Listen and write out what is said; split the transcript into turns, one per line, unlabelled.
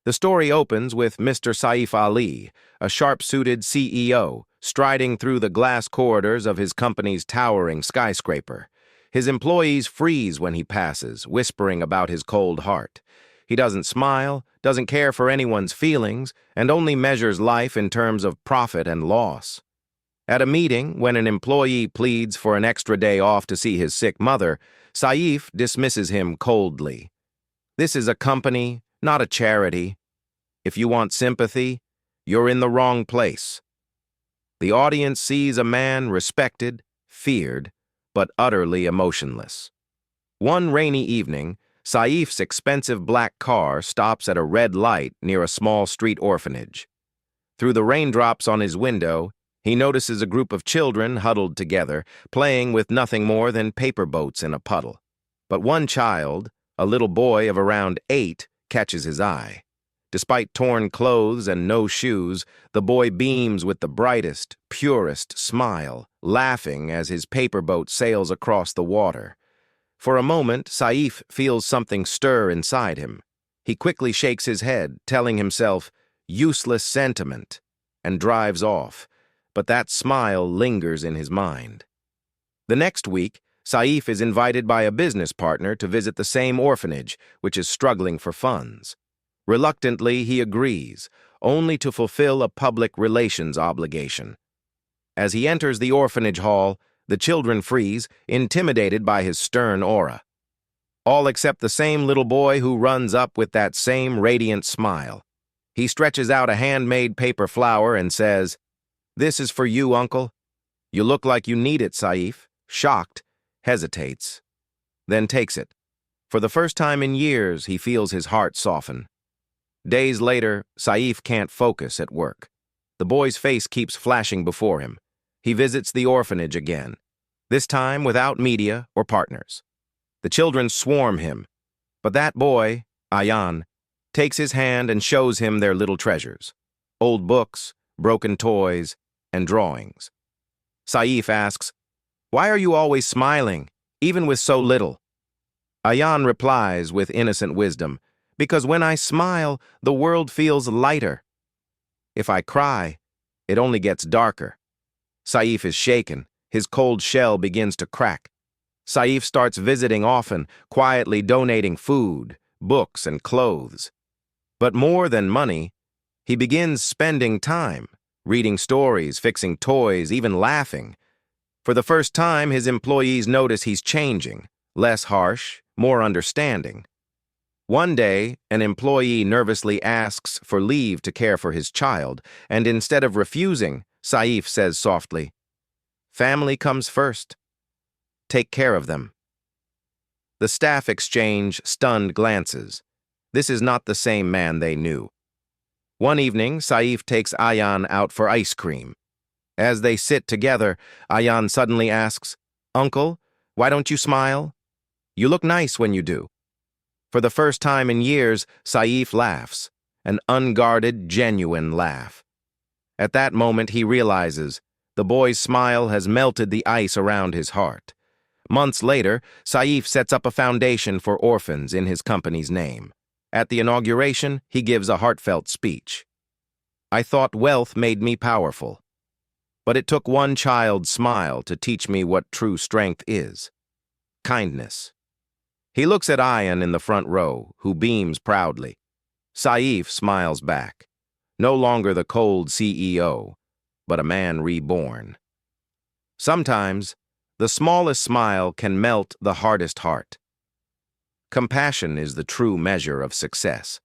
The story opens with Mr. Saif Ali, a sharp-suited CEO, striding through the glass corridors of his company's towering skyscraper. His employees freeze when he passes, whispering about his cold heart. He doesn't smile, doesn't care for anyone's feelings, and only measures life in terms of profit and loss. At a meeting, when an employee pleads for an extra day off to see his sick mother, Saif dismisses him coldly. This is a company, not a charity. If you want sympathy, you're in the wrong place. The audience sees a man respected, feared, but utterly emotionless. One rainy evening, Saif's expensive black car stops at a red light near a small street orphanage. Through the raindrops on his window, he notices a group of children huddled together, playing with nothing more than paper boats in a puddle. But one child, a little boy of around 8, catches his eye. Despite torn clothes and no shoes, the boy beams with the brightest, purest smile, laughing as his paper boat sails across the water. For a moment, Saif feels something stir inside him. He quickly shakes his head, telling himself, "Useless sentiment," and drives off. But that smile lingers in his mind. The next week, Saif is invited by a business partner to visit the same orphanage, which is struggling for funds. Reluctantly, he agrees, only to fulfill a public relations obligation. As he enters the orphanage hall, the children freeze, intimidated by his stern aura. All except the same little boy who runs up with that same radiant smile. He stretches out a handmade paper flower and says, "This is for you, Uncle." "You look like you need it," Saif, shocked, hesitates, then takes it. For the first time in years, he feels his heart soften. Days later, Saif can't focus at work. The boy's face keeps flashing before him. He visits the orphanage again, this time without media or partners. The children swarm him, but that boy, Ayan, takes his hand and shows him their little treasures: old books, broken toys, and drawings. Saif asks, "Why are you always smiling, even with so little?" Ayan replies with innocent wisdom, "Because when I smile, the world feels lighter. If I cry, it only gets darker." Saif is shaken. His cold shell begins to crack. Saif starts visiting often, quietly donating food, books, and clothes. But more than money, he begins spending time, reading stories, fixing toys, even laughing. For the first time, his employees notice he's changing, less harsh, more understanding. One day, an employee nervously asks for leave to care for his child, and instead of refusing, Saif says softly, "Family comes first. Take care of them." The staff exchange stunned glances. This is not the same man they knew. One evening, Saif takes Ayan out for ice cream. As they sit together, Ayan suddenly asks, "Uncle, why don't you smile? You look nice when you do." For the first time in years, Saif laughs, an unguarded, genuine laugh. At that moment, he realizes the boy's smile has melted the ice around his heart. Months later, Saif sets up a foundation for orphans in his company's name. At the inauguration, he gives a heartfelt speech. "I thought wealth made me powerful, but it took one child's smile to teach me what true strength is: kindness." He looks at Ayan in the front row, who beams proudly. Saif smiles back, no longer the cold CEO, but a man reborn. Sometimes, the smallest smile can melt the hardest heart. Compassion is the true measure of success.